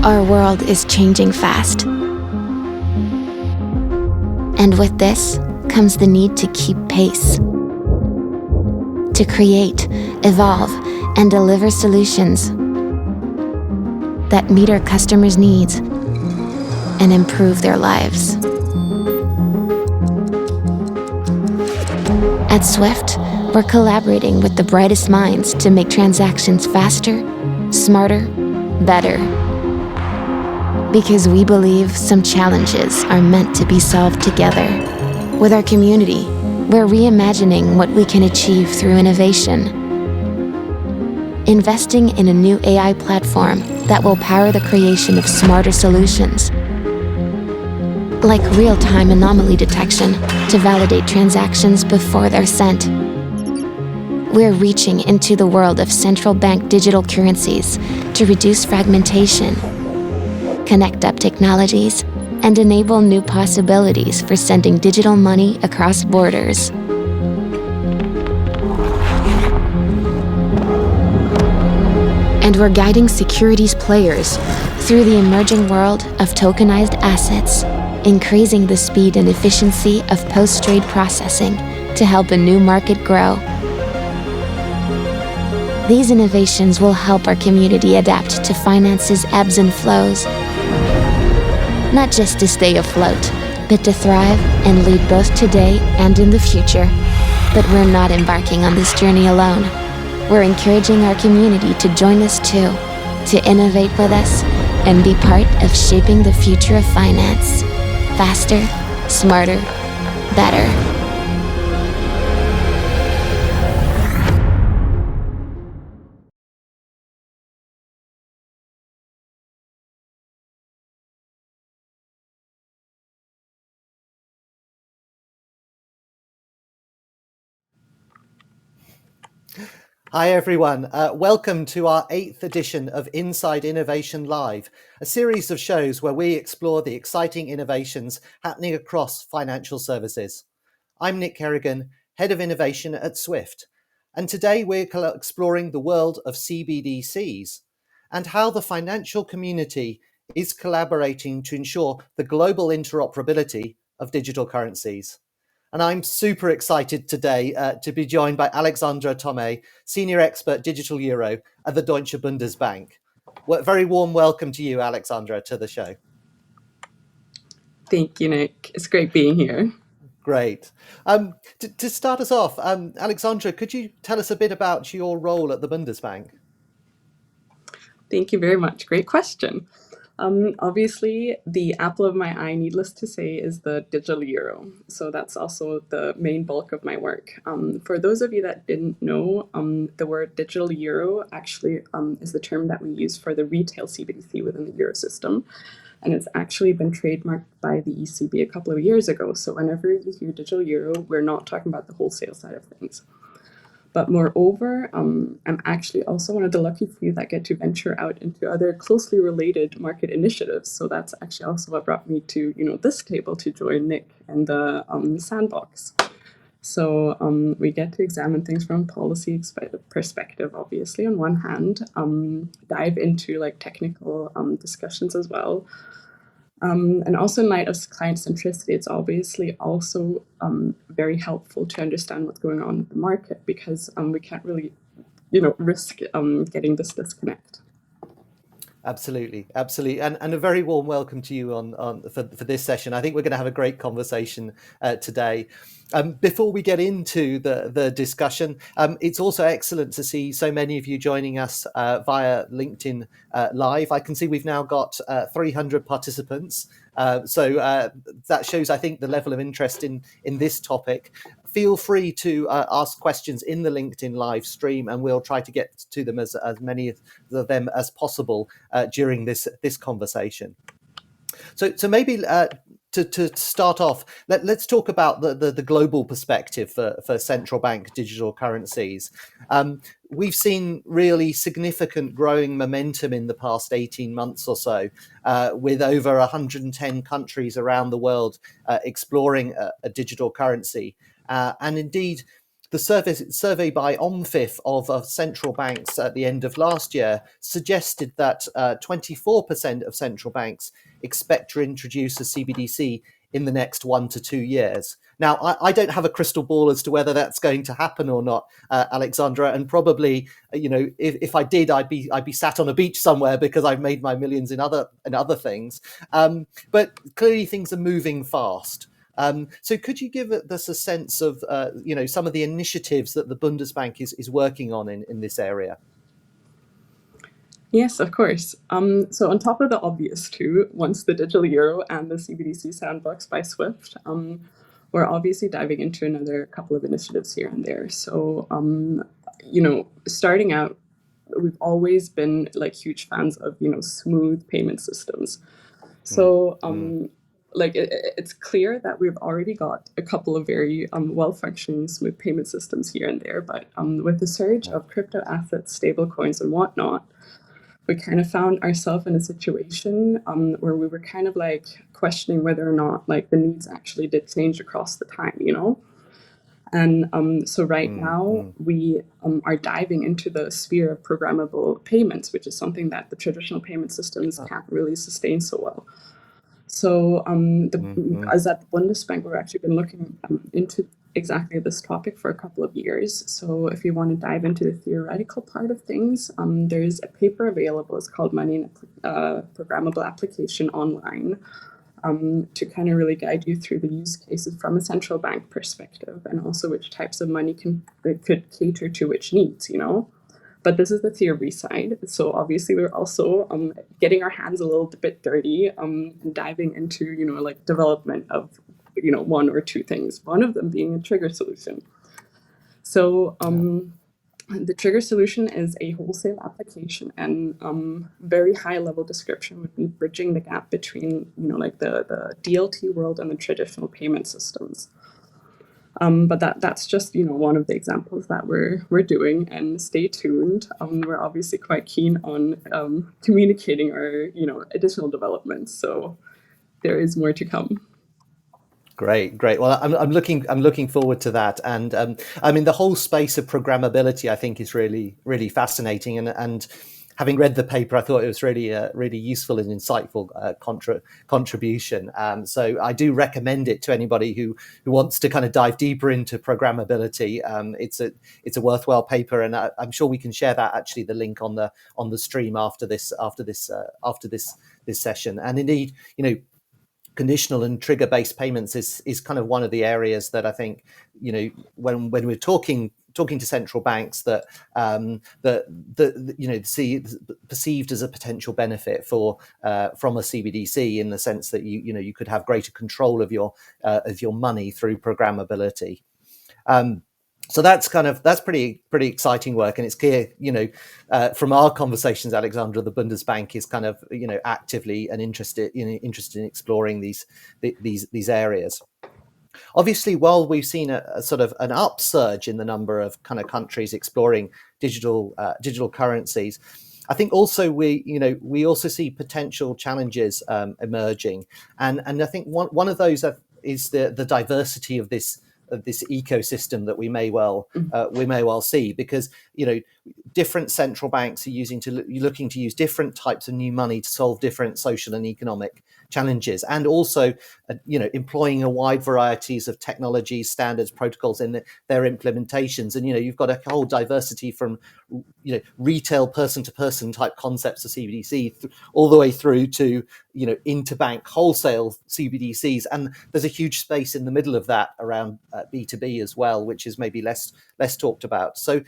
Our world is changing fast. And with this comes the need to keep pace. To create, evolve, and deliver solutions that meet our customers' needs and improve their lives. At Swift, we're collaborating with the brightest minds to make transactions faster, smarter, better. Because we believe some challenges are meant to be solved together. With our community, we're reimagining what we can achieve through innovation. Investing in a new AI platform that will power the creation of smarter solutions, like real-time anomaly detection to validate transactions before they're sent. We're reaching into the world of central bank digital currencies to reduce fragmentation, connect up technologies, and enable new possibilities for sending digital money across borders. And we're guiding securities players through the emerging world of tokenized assets, increasing the speed and efficiency of post-trade processing to help a new market grow. These innovations will help our community adapt to finance's ebbs and flows, not just to stay afloat, but to thrive and lead both today and in the future. But we're not embarking on this journey alone. We're encouraging our community to join us too, to innovate with us and be part of shaping the future of finance. Faster, smarter, better. Hi everyone, welcome to our 8th edition of Inside Innovation Live, a series of shows where we explore the exciting innovations happening across financial services. I'm Nick Kerigan, Head of Innovation at Swift, and today we're exploring the world of CBDCs and how the financial community is collaborating to ensure the global interoperability of digital currencies. And I'm super excited today to be joined by Alexandra Thomé, Senior Expert Digital Euro at the Deutsche Bundesbank. Very warm welcome to you, Alexandra, to the show. Thank you, Nick. It's great being here. Great. To start us off, Alexandra, could you tell us a bit about your role at the Bundesbank? Thank you very much. Great question. Obviously, the apple of my eye, needless to say, is the digital euro. So that's also the main bulk of my work. For those of you that didn't know, the word digital euro actually is the term that we use for the retail CBDC within the euro system. And it's actually been trademarked by the ECB a couple of years ago. So whenever you hear digital euro, we're not talking about the wholesale side of things. But moreover, I'm actually also one of the lucky few that get to venture out into other closely related market initiatives. So that's actually also what brought me to this table to join Nick and the Sandbox. So we get to examine things from a policy perspective, obviously, on one hand, dive into like technical discussions as well. And also in light of client centricity, it's obviously also very helpful to understand what's going on in the market, because we can't really, risk getting this disconnect. Absolutely, absolutely, and a very warm welcome to you for this session. I think we're going to have a great conversation today. Before we get into the discussion, it's also excellent to see so many of you joining us via LinkedIn Live. I can see we've now got 300 participants, so that shows, I think, the level of interest in this topic. Feel free to ask questions in the LinkedIn live stream, and we'll try to get to them as many of them as possible during this conversation. So maybe to start off, let's talk about the global perspective for central bank digital currencies. We've seen really significant growing momentum in the past 18 months or so, with over 110 countries around the world exploring a digital currency. And indeed, the survey by OMFIF of central banks at the end of last year suggested that 24% of central banks expect to introduce a CBDC in the next 1 to 2 years. Now, I don't have a crystal ball as to whether that's going to happen or not, Alexandra, and probably, if I did, I'd be sat on a beach somewhere because I've made my millions in other things. But clearly, things are moving fast. So, could you give us a sense of some of the initiatives that the Bundesbank is working on in this area? Yes, of course. So on top of the obvious two, once the digital euro and the CBDC Sandbox by Swift, we're obviously diving into another couple of initiatives here and there. So, starting out, we've always been like huge fans of, smooth payment systems. So, it's clear that we've already got a couple of very well-functioning smooth payment systems here and there, but with the surge of crypto assets, stable coins, and whatnot, we kind of found ourselves in a situation where we were kind of like questioning whether or not like the needs actually did change across the time, And so right now we are diving into the sphere of programmable payments, which is something that the traditional payment systems can't really sustain so well. So as at the Bundesbank, we've actually been looking into exactly this topic for a couple of years. So if you want to dive into the theoretical part of things, there's a paper available. It's called Money in Programmable Application Online, to kind of really guide you through the use cases from a central bank perspective, and also which types of money could cater to which needs, But this is the theory side. So obviously we're also getting our hands a little bit dirty, diving into, like development of, one or two things, one of them being a trigger solution. So the trigger solution is a wholesale application, and very high level description would be bridging the gap between, like the DLT world and the traditional payment systems. But that's just one of the examples that we're doing, and stay tuned. We're obviously quite keen on communicating our additional developments, so there is more to come. Great. Well, I'm looking forward to that, and the whole space of programmability I think is really fascinating, and having read the paper, I thought it was really useful and insightful contribution. So I do recommend it to anybody who wants to kind of dive deeper into programmability. It's a worthwhile paper, and I'm sure we can share that, actually, the link on the stream after this session. And indeed, conditional and trigger-based payments is kind of one of the areas that I think, when we're talking to central banks, that see perceived as a potential benefit from a CBDC, in the sense that you could have greater control of your money through programmability. So that's pretty exciting work, and it's clear, from our conversations, Alexandra, the Bundesbank is kind of actively and interested in exploring these areas. Obviously, while we've seen a sort of an upsurge in the number of kind of countries exploring digital currencies, I think also we also see potential challenges emerging, and I think one of those is the diversity of this ecosystem that we may well see, because different central banks are looking to use different types of new money to solve different social and economic challenges, and also employing a wide varieties of technologies, standards, protocols in their implementations. And you've got a whole diversity from retail person-to-person type concepts of CBDC all the way through to interbank wholesale CBDCs, and there's a huge space in the middle of that around B2B as well, which is maybe less talked about. So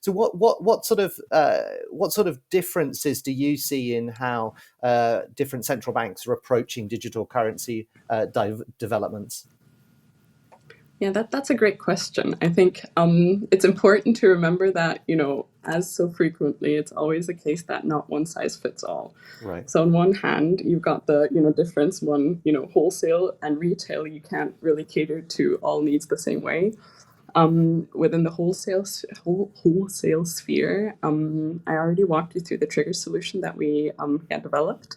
what sort of differences do you see in how different central banks are approaching digital currency developments? Yeah, that's a great question. I think it's important to remember that, as so frequently, it's always the case that not one size fits all. Right. So on one hand, you've got the, difference. One, wholesale and retail, you can't really cater to all needs the same way. Within the wholesale sphere, I already walked you through the trigger solution that we developed.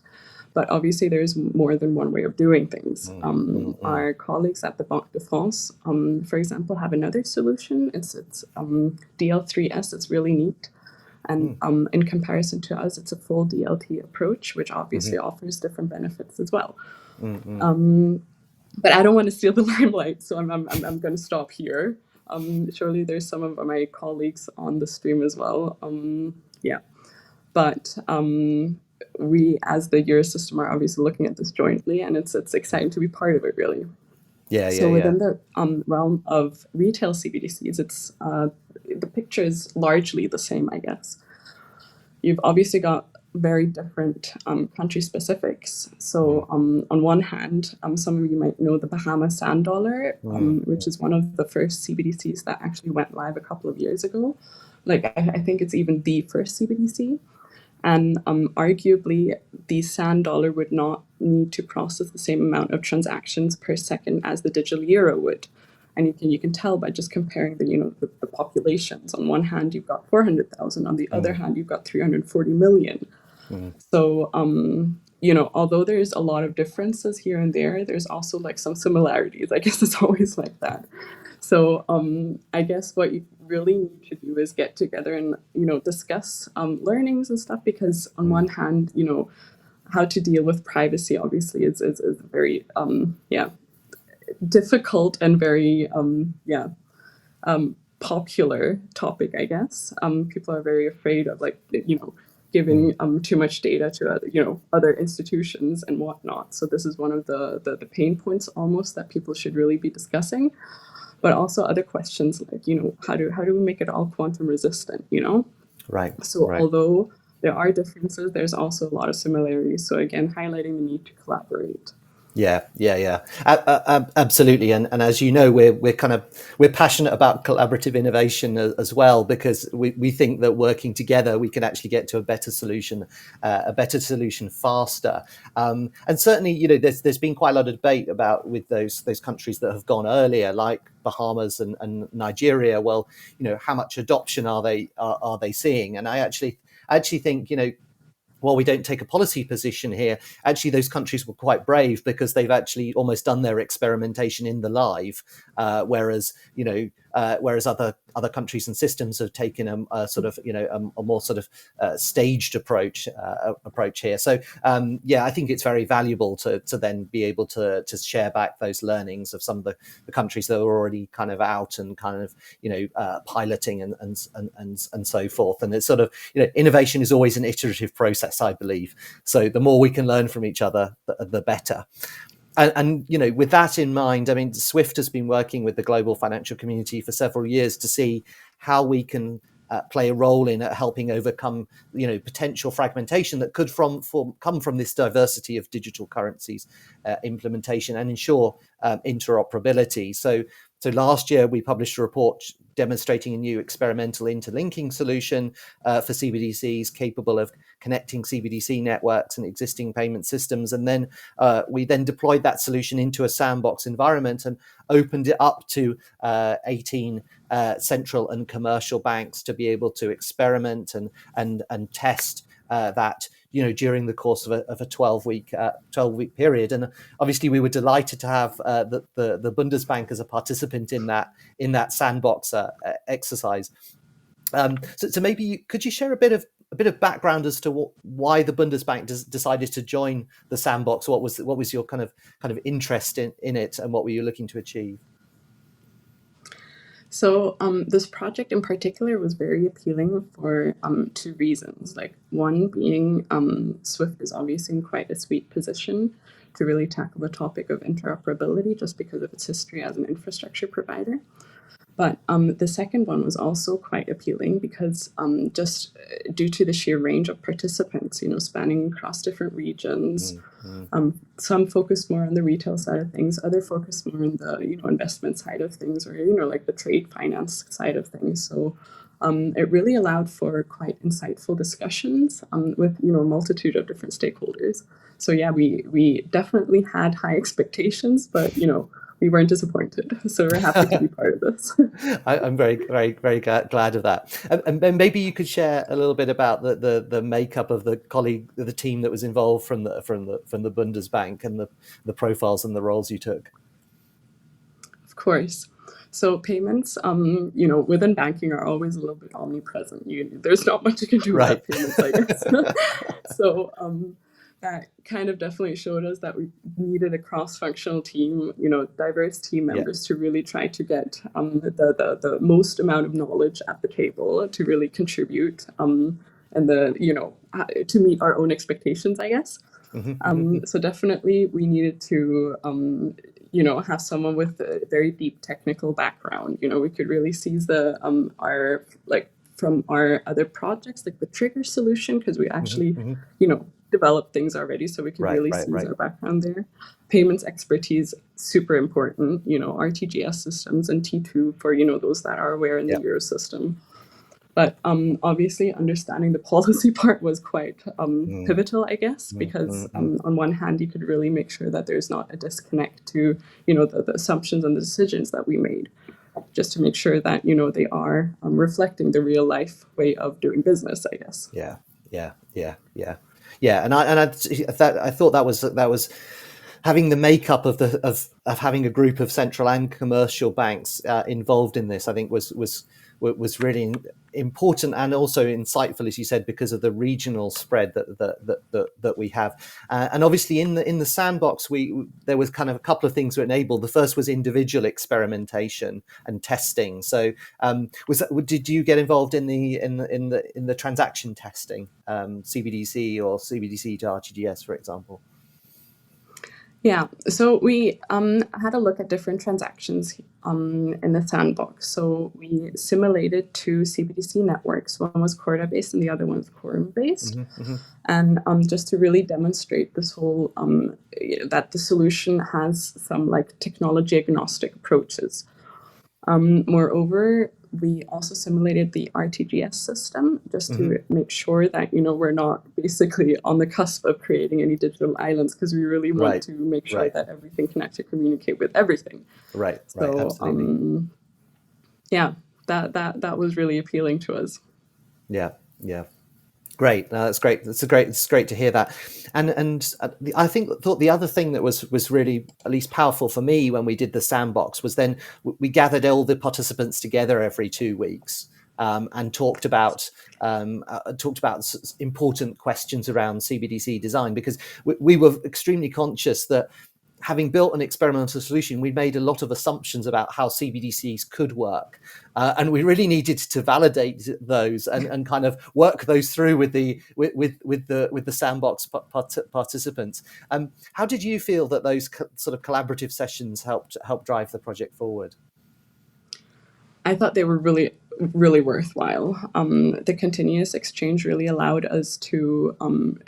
But obviously, there's more than one way of doing things. Our colleagues at the Banque de France, for example, have another solution. It's DL3S. It's really neat. And in comparison to us, it's a full DLT approach, which obviously offers different benefits as well. But I don't want to steal the limelight, so I'm going to stop here. Surely there's some of my colleagues on the stream as well. Yeah, but we, as the Eurosystem, are obviously looking at this jointly, and it's exciting to be part of it, really. So within the realm of retail CBDCs, it's the picture is largely the same, I guess. You've obviously got very different country specifics. So on one hand, some of you might know the Bahama Sand Dollar, which is one of the first CBDCs that actually went live a couple of years ago. Like, I think it's even the first CBDC. And arguably, the Sand Dollar would not need to process the same amount of transactions per second as the digital euro would. And you can tell by just comparing the populations. On one hand, you've got 400,000. On the other hand, you've got 340 million. So, although there's a lot of differences here and there, there's also like some similarities. I guess it's always like that. So I guess what you really need to do is get together and, discuss learnings and stuff, because on one hand, how to deal with privacy obviously is very, difficult and very, popular topic, I guess. People are very afraid of giving too much data to other institutions and whatnot. So this is one of the pain points almost that people should really be discussing. But also other questions like, how do we make it all quantum resistant, Right. So although there are differences, there's also a lot of similarities. So again, highlighting the need to collaborate. Yeah. Absolutely. And as you know, we're passionate about collaborative innovation as well, because we think that working together, we can actually get to a better solution faster. And certainly, there's been quite a lot of debate with those countries that have gone earlier, like Bahamas and Nigeria. Well, how much adoption are they seeing? And I actually think, while we don't take a policy position here, actually those countries were quite brave, because they've actually almost done their experimentation in the live, whereas other countries and systems have taken a sort of a more sort of staged approach here. So I think it's very valuable to then be able to share back those learnings of some of the countries that are already kind of out and kind of piloting and so forth. And it's sort of innovation is always an iterative process, I believe. So the more we can learn from each other, the better. And with that in mind, I mean, SWIFT has been working with the global financial community for several years to see how we can play a role in helping overcome, potential fragmentation that could come from this diversity of digital currencies implementation, and ensure interoperability. So last year we published a report demonstrating a new experimental interlinking solution for CBDCs capable of connecting CBDC networks and existing payment systems. And then we deployed that solution into a sandbox environment and opened it up to 18 central and commercial banks to be able to experiment and test that during the course of a 12-week period. And obviously we were delighted to have the Bundesbank as a participant in that sandbox exercise. So maybe could you share a bit of background as to why the Bundesbank decided to join the sandbox? What was your kind of interest in it, and what were you looking to achieve? So this project in particular was very appealing for two reasons. Like, one being SWIFT is obviously in quite a sweet position to really tackle the topic of interoperability, just because of its history as an infrastructure provider. But the second one was also quite appealing because just due to the sheer range of participants, spanning across different regions, some focus more on the retail side of things, other focus more on the investment side of things, or like the trade finance side of things. So it really allowed for quite insightful discussions with a multitude of different stakeholders. So yeah, we definitely had high expectations, but we weren't disappointed. So we're happy to be part of this. I'm very glad of that. And maybe you could share a little bit about the makeup of the team that was involved from the Bundesbank, and the profiles and the roles you took. Of course. So payments, within banking are always a little bit omnipresent. There's not much you can do without payments, I guess. So that kind of definitely showed us that we needed a cross-functional team, diverse team members to really try to get the most amount of knowledge at the table to really contribute, and to meet our own expectations, I guess. So definitely we needed to have someone with a very deep technical background. We could really seize our from our other projects, like the trigger solution, because we actually developed things already, so we could really seize our background there. Payments expertise, super important, RTGS systems and T2 for those that are aware in the Euro system. But obviously, understanding the policy part was quite pivotal, I guess, because on one hand, you could really make sure that there's not a disconnect to, the assumptions and the decisions that we made, just to make sure that, they are reflecting the real life way of doing business, I guess. Yeah. And I thought that was having the makeup of having a group of central and commercial banks involved in this. I think was really important and also insightful, as you said, because of the regional spread that we have. And obviously in the sandbox, there was kind of a couple of things to enable. The first was individual experimentation and testing. So did you get involved in the transaction testing, CBDC or CBDC to RTGS, for example? Yeah, so we had a look at different transactions in the sandbox. So we simulated two CBDC networks. One was Corda-based and the other one was Quorum-based. And just to really demonstrate this whole, that the solution has some technology agnostic approaches. Moreover, we also simulated the RTGS system just to make sure that, we're not basically on the cusp of creating any digital islands, because we really want to make sure that everything can actually communicate with everything. So, absolutely. That was really appealing to us. Yeah. Great. No, that's great. It's great to hear that. And I thought the other thing that was really at least powerful for me when we did the sandbox was then we gathered all the participants together every 2 weeks and talked about important questions around CBDC design, because we were extremely conscious that, having built an experimental solution, we made a lot of assumptions about how CBDCs could work, and we really needed to validate those and kind of work those through with the sandbox participants. How did you feel that those sort of collaborative sessions helped drive the project forward? I thought they were really, really worthwhile. The continuous exchange really allowed us to, on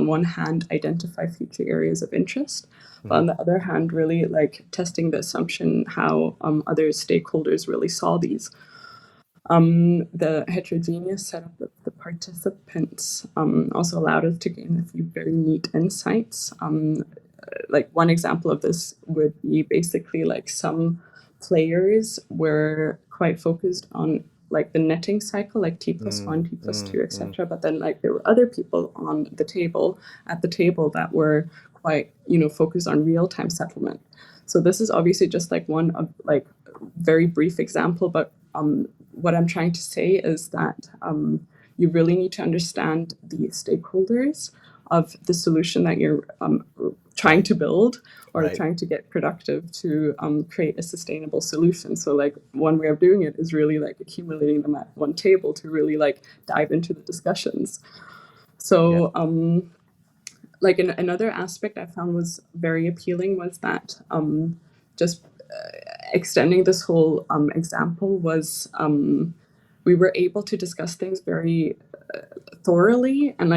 one hand, identify future areas of interest, but on the other hand, really testing the assumption how other stakeholders really saw these. The heterogeneous setup of the participants also allowed us to gain a few very neat insights. One example of this would be basically some players were quite focused on the netting cycle, T+1, T+2, etc. But then there were other people at the table that were quite focused on real-time settlement. So this is obviously just one of very brief example, but what I'm trying to say is that you really need to understand the stakeholders of the solution that you're trying to build or trying to get productive to create a sustainable solution. So one way of doing it is really accumulating them at one table to really dive into the discussions. So another aspect I found was very appealing was that just extending this whole example was we were able to discuss things very thoroughly, and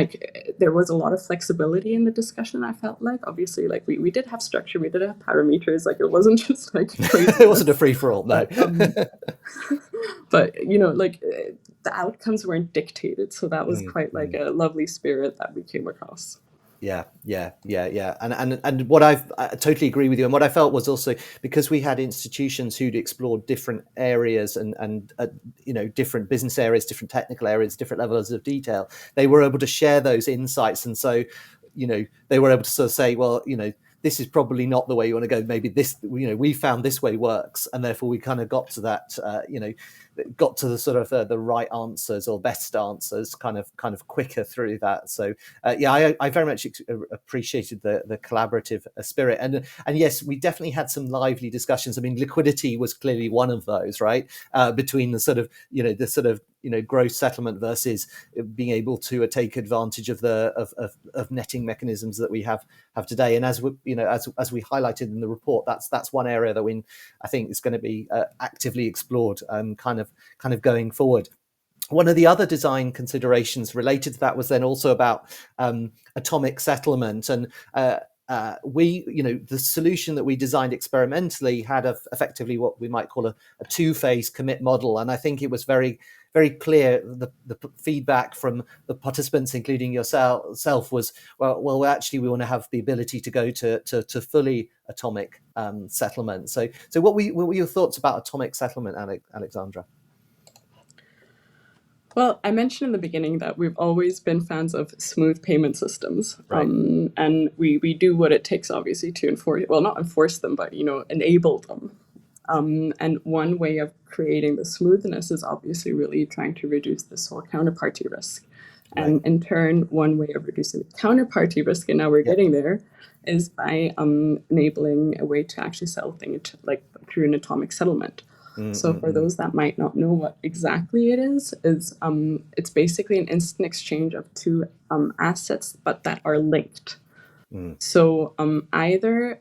there was a lot of flexibility in the discussion. I felt obviously we did have structure, we did have parameters, it wasn't just it wasn't a free-for-all, no. But the outcomes weren't dictated, so that was quite a lovely spirit that we came across. Yeah. And what I totally agree with you. And what I felt was also because we had institutions who'd explored different areas and different business areas, different technical areas, different levels of detail, they were able to share those insights. And so, they were able to sort of say, well, this is probably not the way you want to go. Maybe this, we found this way works, and therefore we kind of got to that, got to the sort of the right answers or best answers, kind of quicker through that. So I very much appreciated the collaborative spirit, and yes, we definitely had some lively discussions. I mean, liquidity was clearly one of those, right? Between the sort of gross settlement versus being able to take advantage of the of netting mechanisms that we have today. And as we as we highlighted in the report, that's one area that I think is going to be actively explored, kind of going forward. One of the other design considerations related to that was then also about atomic settlement, and the solution that we designed experimentally had effectively what we might call a two-phase commit model. And I think it was very, very clear, the feedback from the participants, including yourself, was, well, actually, we want to have the ability to go to fully atomic settlement. So what were your thoughts about atomic settlement, Alexandra? Well, I mentioned in the beginning that we've always been fans of smooth payment systems. Right. And we do what it takes, obviously, to not enforce them, but, enable them. And one way of creating the smoothness is obviously really trying to reduce this whole counterparty risk. Right. And in turn, one way of reducing the counterparty risk, and now we're getting there, is by enabling a way to actually settle things like through an atomic settlement. So for those that might not know what exactly it is it's basically an instant exchange of two assets, but that are linked. So either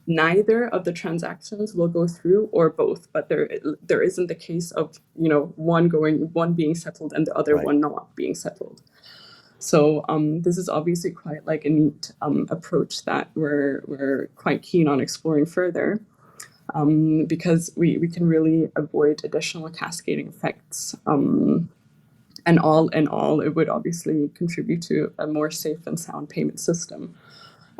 neither of the transactions will go through, or both, but there isn't the case of one being settled and the other one not being settled. So this is obviously quite like a neat approach that we're quite keen on exploring further. Because we can really avoid additional cascading effects. And all in all, it would obviously contribute to a more safe and sound payment system.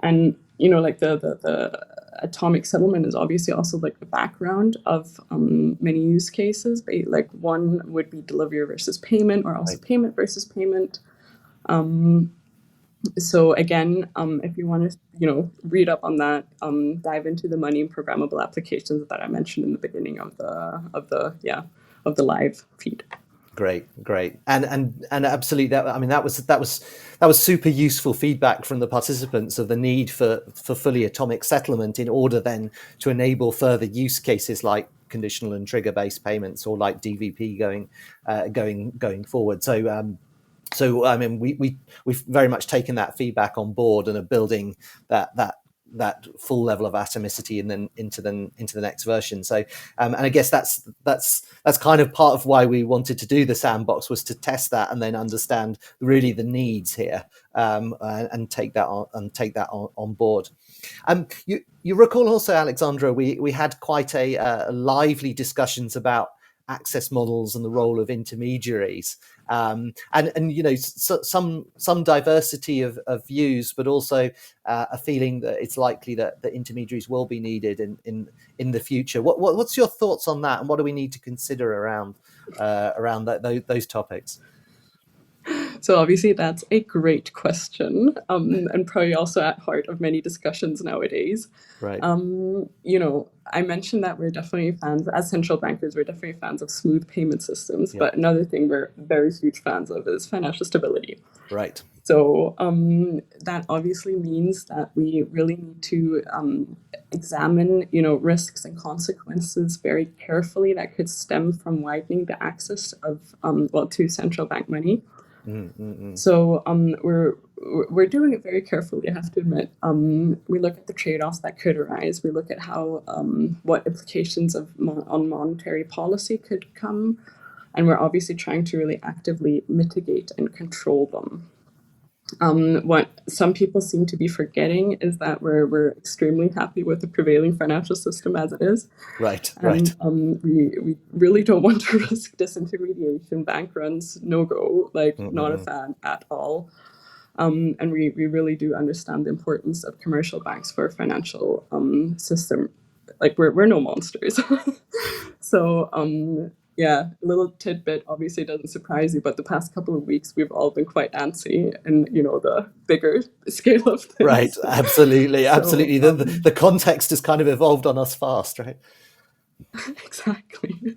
And, like the atomic settlement is obviously also like the background of many use cases. Like one would be delivery versus payment, or also payment versus payment. So again, if you want to, read up on that, dive into the money and programmable applications that I mentioned in the beginning of the live feed. Great, and absolutely. That was super useful feedback from the participants of the need for fully atomic settlement in order then to enable further use cases like conditional and trigger based payments, or like DVP going forward. So we've very much taken that feedback on board and are building that full level of atomicity and then into the next version. So and I guess that's kind of part of why we wanted to do the sandbox, was to test that and then understand really the needs here, and take that on board. You recall also, Alexandra, we had quite a lively discussions about access models and the role of intermediaries, and some diversity of views, but also a feeling that it's likely that the intermediaries will be needed in the future. What's your thoughts on that, and what do we need to consider around those topics? So obviously that's a great question, and probably also at heart of many discussions nowadays. Right. I mentioned that we're definitely fans, as central bankers, we're definitely fans of smooth payment systems. But another thing we're very huge fans of is financial stability. Right. So that obviously means that we really need to examine, risks and consequences very carefully that could stem from widening the access of to central bank money. So we're doing it very carefully, I have to admit. We look at the trade-offs that could arise. We look at how what implications on monetary policy could come, and we're obviously trying to really actively mitigate and control them. What some people seem to be forgetting is that we're extremely happy with the prevailing financial system as it is. Right. We really don't want to risk disintermediation, bank runs, no go, not a fan at all. And we really do understand the importance of commercial banks for financial system. Like we're no monsters. So yeah, a little tidbit obviously doesn't surprise you, but the past couple of weeks we've all been quite antsy in, you know, the bigger scale of Right, things. absolutely, So absolutely. The context has kind of evolved on us fast, right? exactly.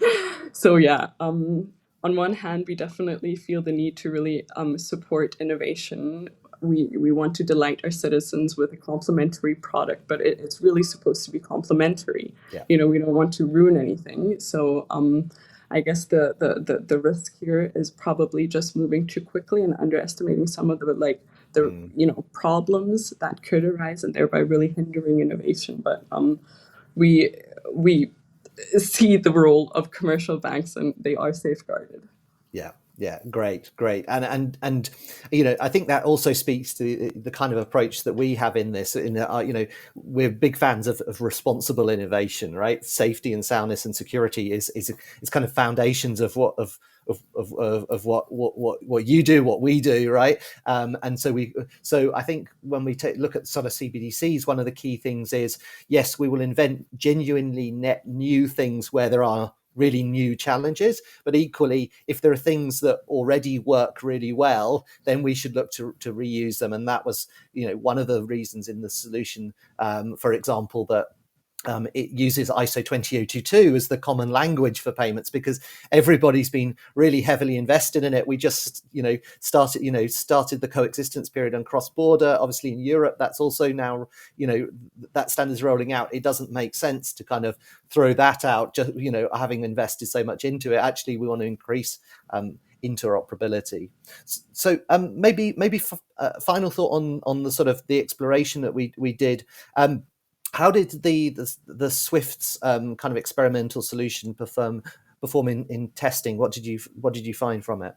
So yeah, on one hand, we definitely feel the need to really support innovation. We want to delight our citizens with a complementary product, but it's really supposed to be complementary. Yeah. You know, we don't want to ruin anything. So I guess the risk here is probably just moving too quickly and underestimating some of the you know, problems that could arise and thereby really hindering innovation. But we we see the role of commercial banks and they are safeguarded. Yeah, yeah, great, great, and you know, I think that also speaks to the kind of approach that we have in this. In you know, we're big fans of responsible innovation, right? Safety and soundness and security is kind of foundations of what you do, what we do, right? And so I think when we look at sort of CBDCs, one of the key things is, yes, we will invent genuinely net new things where there are really new challenges, but equally, if there are things that already work really well, then we should look to reuse them. And that was, you know, one of the reasons in the solution, for example, that it uses ISO 20022 as the common language for payments, because everybody's been really heavily invested in it. We just, you know, started the coexistence period on cross-border. Obviously in Europe, that's also now, you know, that standard's rolling out. It doesn't make sense to kind of throw that out, just, you know, having invested so much into it. Actually, we want to increase interoperability. So maybe final thought on the sort of the exploration that we did. How did the Swift's kind of experimental solution perform in testing? What did you find from it?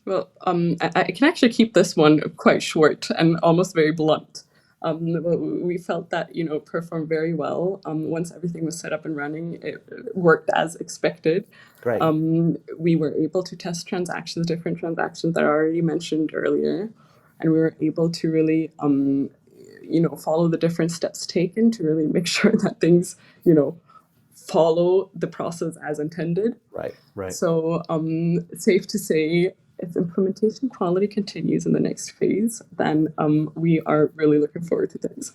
Well, I can actually keep this one quite short and almost very blunt. We felt that, you know, performed very well. Once everything was set up and running, it worked as expected. Great. We were able to test different transactions that I already mentioned earlier, and we were able to really you know, follow the different steps taken to really make sure that things, you know, follow the process as intended. Right. So safe to say, if implementation quality continues in the next phase, then we are really looking forward to things.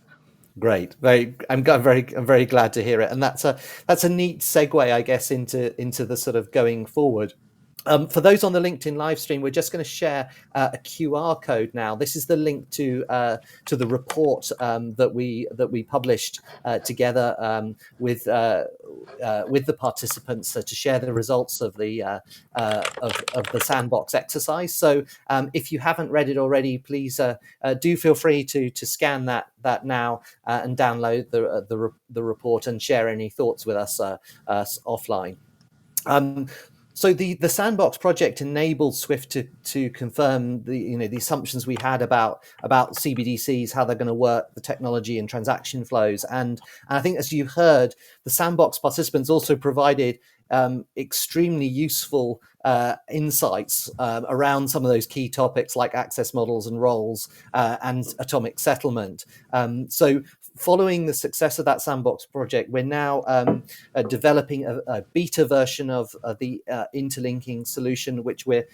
Great. I'm very glad to hear it. And that's a neat segue, I guess, into the sort of going forward. For those on the LinkedIn live stream, we're just going to share a QR code now. This is the link to the report that we published together with the participants to share the results of the Sandbox exercise. So if you haven't read it already, please do feel free to scan that now and download the report and share any thoughts with us offline. So the Sandbox project enabled Swift to confirm the assumptions we had about CBDCs, how they're going to work, the technology and transaction flows, and I think, as you heard, the Sandbox participants also provided extremely useful insights around some of those key topics like access models and roles and atomic settlement. So following the success of that Sandbox project, we're now developing a beta version of the interlinking solution, which we're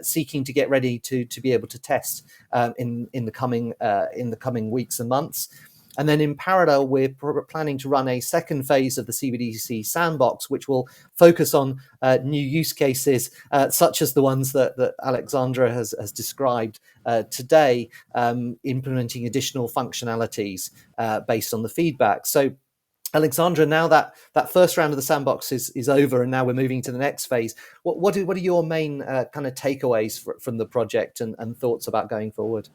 seeking to get ready to be able to test in the coming weeks and months. And then in parallel, we're planning to run a second phase of the CBDC Sandbox, which will focus on new use cases, such as the ones that Alexandra has described today, implementing additional functionalities based on the feedback. So, Alexandra, now that first round of the Sandbox is over, and now we're moving to the next phase, what are your main kind of takeaways from the project and thoughts about going forward?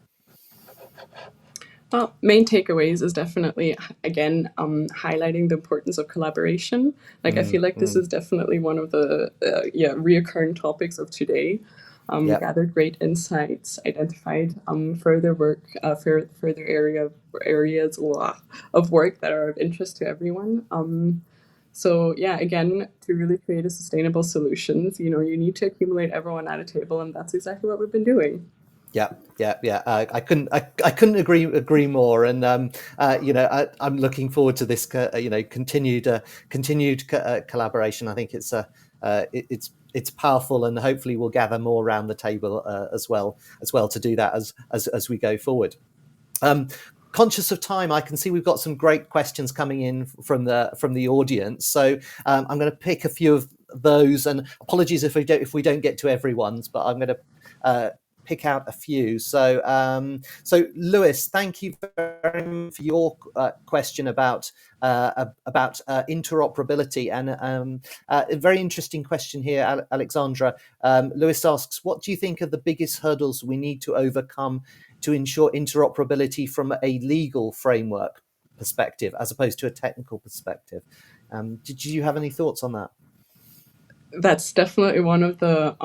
Well, main takeaways is definitely, again, highlighting the importance of collaboration. Like, I feel like this is definitely one of the reoccurring topics of today. Gathered great insights, identified further work, further areas of work that are of interest to everyone. So yeah, again, to really create a sustainable solutions, you know, you need to accumulate everyone at a table, and that's exactly what we've been doing. Yeah. I couldn't agree more. And I'm looking forward to this continued collaboration. I think it's powerful, and hopefully we'll gather more around the table as well to do that as we go forward. Conscious of time, I can see we've got some great questions coming in from the audience. So I'm going to pick a few of those, and apologies if we don't get to everyone's, but I'm going to pick out a few. So Lewis, thank you very much for your question about interoperability, and a very interesting question here, Alexandra. Lewis asks, what do you think are the biggest hurdles we need to overcome to ensure interoperability from a legal framework perspective as opposed to a technical perspective? Did you have any thoughts on that? That's definitely one of the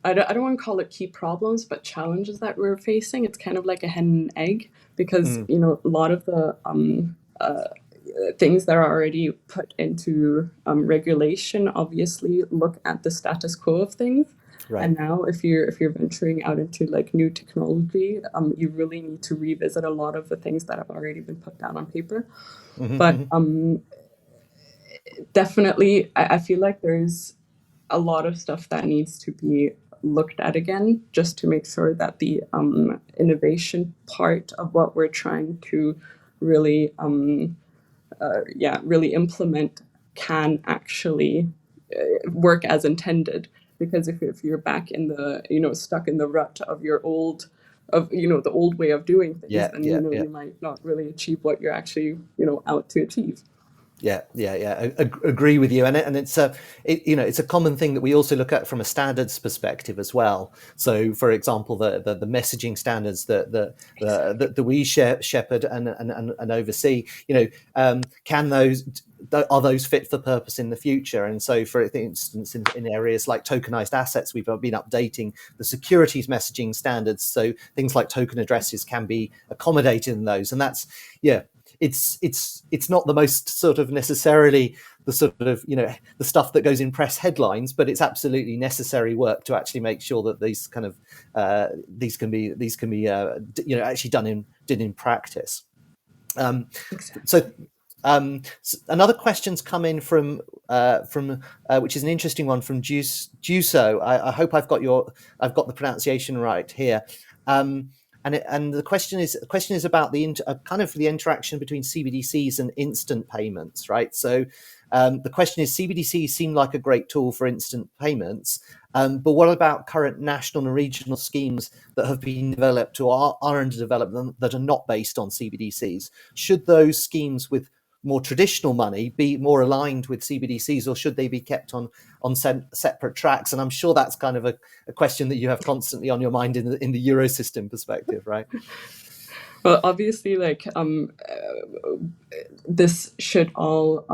I don't want to call it key problems, but challenges that we're facing. It's kind of like a hen and egg, because a lot of the things that are already put into regulation obviously look at the status quo of things. Right. And now if you're venturing out into like new technology, you really need to revisit a lot of the things that have already been put down on paper. But definitely, I feel like there's a lot of stuff that needs to be looked at again, just to make sure that the innovation part of what we're trying to really really implement can actually work as intended. Because if you're back in the stuck in the rut of your old the old way of doing things, then you might not really achieve what you're actually out to achieve. Yeah. Agree with you, and it's a common thing that we also look at from a standards perspective as well. So, for example, the messaging standards that we shepherd and oversee, are those fit for purpose in the future? And so, for instance, in areas like tokenized assets, we've been updating the securities messaging standards, so things like token addresses can be accommodated in those, and that's it's not the most sort of necessarily the sort of the stuff that goes in press headlines, but it's absolutely necessary work to actually make sure that these kind of these can be actually done in practice. Exactly. So another question's come in from which is an interesting one, from Juso. I hope I've got the pronunciation right here. And the question is about the kind of the interaction between CBDCs and instant payments, right? So the question is, CBDCs seem like a great tool for instant payments, but what about current national and regional schemes that have been developed or are under development that are not based on CBDCs? Should those schemes with more traditional money be more aligned with CBDCs, or should they be kept on separate tracks? And I'm sure that's kind of a question that you have constantly on your mind in the Eurosystem perspective, right? Well, obviously, this should all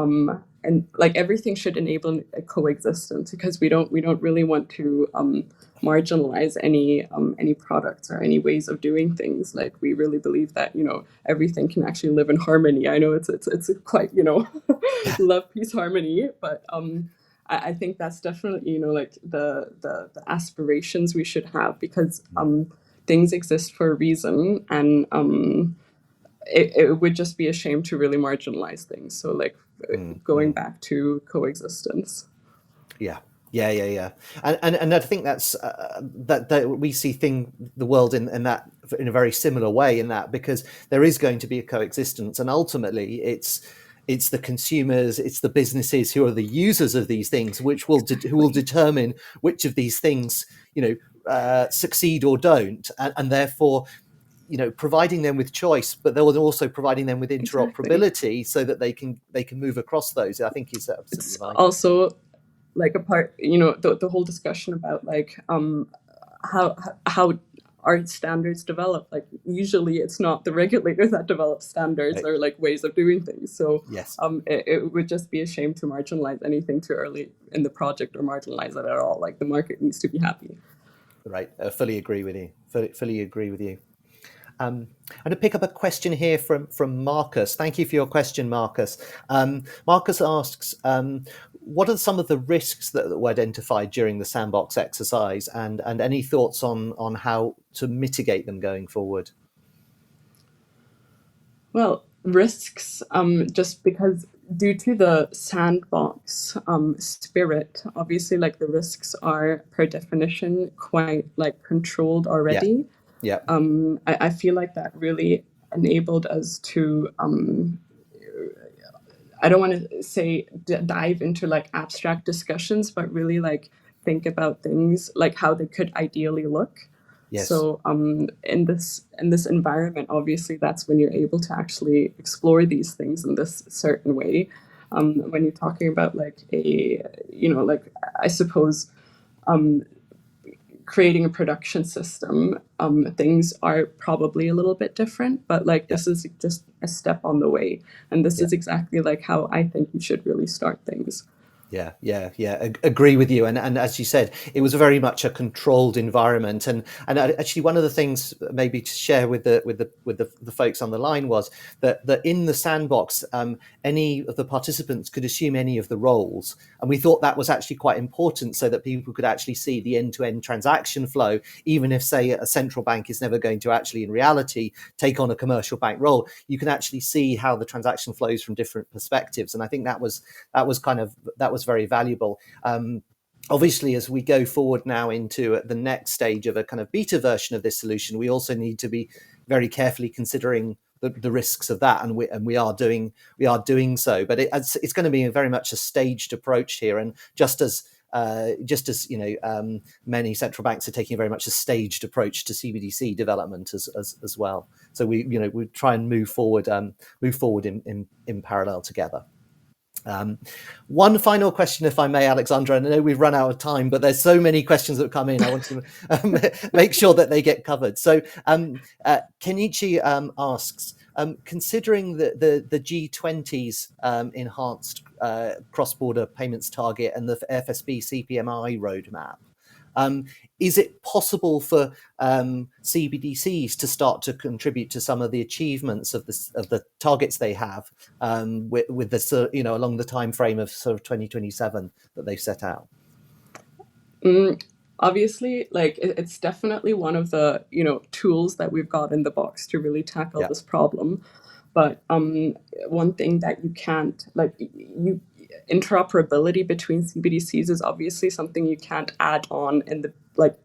and like everything should enable a coexistence, because we don't really want to marginalize any products or any ways of doing things. Like, we really believe that everything can actually live in harmony. I know it's quite love, peace, harmony, but I think that's definitely like the aspirations we should have, because things exist for a reason, and it would just be a shame to really marginalize things. So going back to coexistence. Yeah. And I think that's that we see the world in that in a very similar way, in that because there is going to be a coexistence, and ultimately it's the consumers, it's the businesses who are the users of these things, who will determine which of these things succeed or don't, and therefore providing them with choice, but they're also providing them with interoperability, so that they can move across those. I think is absolutely It's vital. also like a part, the whole discussion about how are standards developed. Like, usually it's not the regulator that develops standards, Right. or like ways of doing things. So Yes. it would just be a shame to marginalize anything too early in the project, or marginalize it at all. Like, the market needs to be happy. Right. I fully agree with you. Fully agree with you. I'm going to pick up a question here from Marcus. Thank you for your question, Marcus. Marcus asks, what are some of the risks that were identified during the Sandbox exercise, and any thoughts on how to mitigate them going forward? Well, risks, just because due to the Sandbox spirit, obviously, like the risks are per definition quite like controlled already. Yeah. I feel like that really enabled us to I don't want to say dive into like abstract discussions, but really like think about things like how they could ideally look. Yes. So in this environment, obviously, that's when you're able to actually explore these things in this certain way. When you're talking about like like I suppose creating a production system, things are probably a little bit different, but like this is just a step on the way, and this is exactly like how I think you should really start things. Yeah. Agree with you. And as you said, it was very much a controlled environment. And actually, one of the things maybe to share with the folks on the line was that in the Sandbox, any of the participants could assume any of the roles, and we thought that was actually quite important, so that people could actually see the end-to-end transaction flow, even if, say, a central bank is never going to actually, in reality, take on a commercial bank role. You can actually see how the transaction flows from different perspectives, and I think that was very valuable. Obviously, as we go forward now into the next stage of a kind of beta version of this solution, we also need to be very carefully considering the risks of that, and we are doing so. But it's going to be very much a staged approach here, and just as many central banks are taking a very much a staged approach to CBDC development as well. So we try and move forward in parallel together. One final question, if I may, Alexandra, and I know we've run out of time, but there's so many questions that have come in. I want to make sure that they get covered. So Kenichi asks, considering the G20's enhanced cross-border payments target and the FSB CPMI roadmap, is it possible for CBDCs to start to contribute to some of the achievements of the targets they have with the along the time frame of sort of 2027 that they've set out? Obviously, like it's definitely one of the tools that we've got in the box to really tackle this problem. But one thing that you can't interoperability between CBDCs is obviously something you can't add on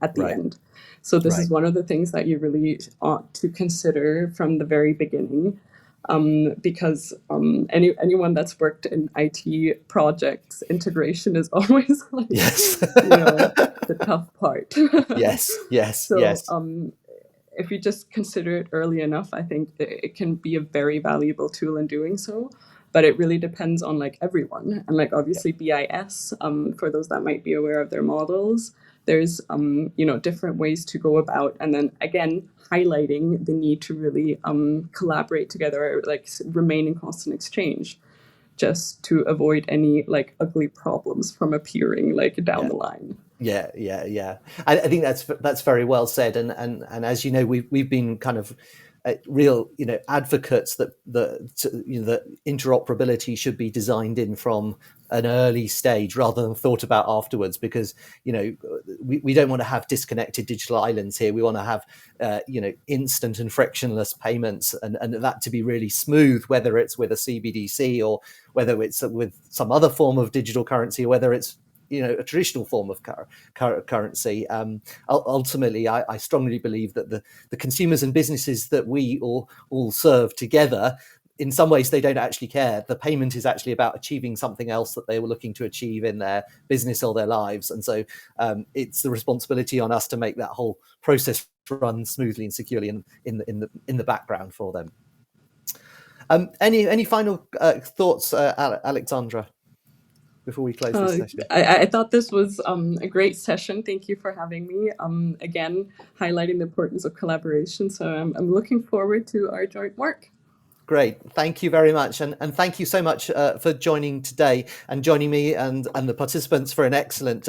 at the end. So this is one of the things that you really ought to consider from the very beginning, because anyone that's worked in IT projects, integration is always the tough part. So if you just consider it early enough, I think it can be a very valuable tool in doing so. But it really depends on everyone, and obviously BIS, for those that might be aware of their models, there's different ways to go about, and then again highlighting the need to really collaborate together, remain in constant exchange, just to avoid any ugly problems from appearing down the line. Yeah. I think that's very well said, and as you know, we've been kind of real advocates that interoperability should be designed in from an early stage rather than thought about afterwards, because we don't want to have disconnected digital islands here. We want to have instant and frictionless payments, and that to be really smooth, whether it's with a CBDC or whether it's with some other form of digital currency, or whether it's a traditional form of currency. Ultimately, I strongly believe that the consumers and businesses that we all serve together, in some ways, they don't actually care. The payment is actually about achieving something else that they were looking to achieve in their business or their lives. And so it's the responsibility on us to make that whole process run smoothly and securely in the background for them. Any final thoughts, Alexandra, before we close this session? I thought this was a great session. Thank you for having me. Again, highlighting the importance of collaboration. So I'm looking forward to our joint work. Great. Thank you very much. And thank you so much for joining today and joining me and the participants for an excellent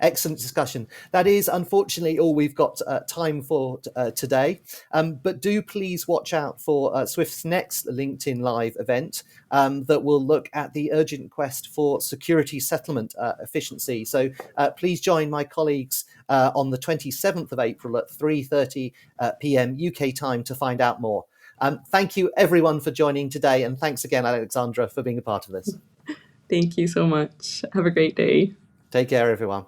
discussion. That is unfortunately all we've got time for today. But do please watch out for Swift's next LinkedIn Live event that will look at the urgent quest for security settlement efficiency. So please join my colleagues on the 27th of April at 3:30 p.m. UK time to find out more. Thank you everyone for joining today, and thanks again, Alexandra, for being a part of this. Thank you so much. Have a great day. Take care, everyone.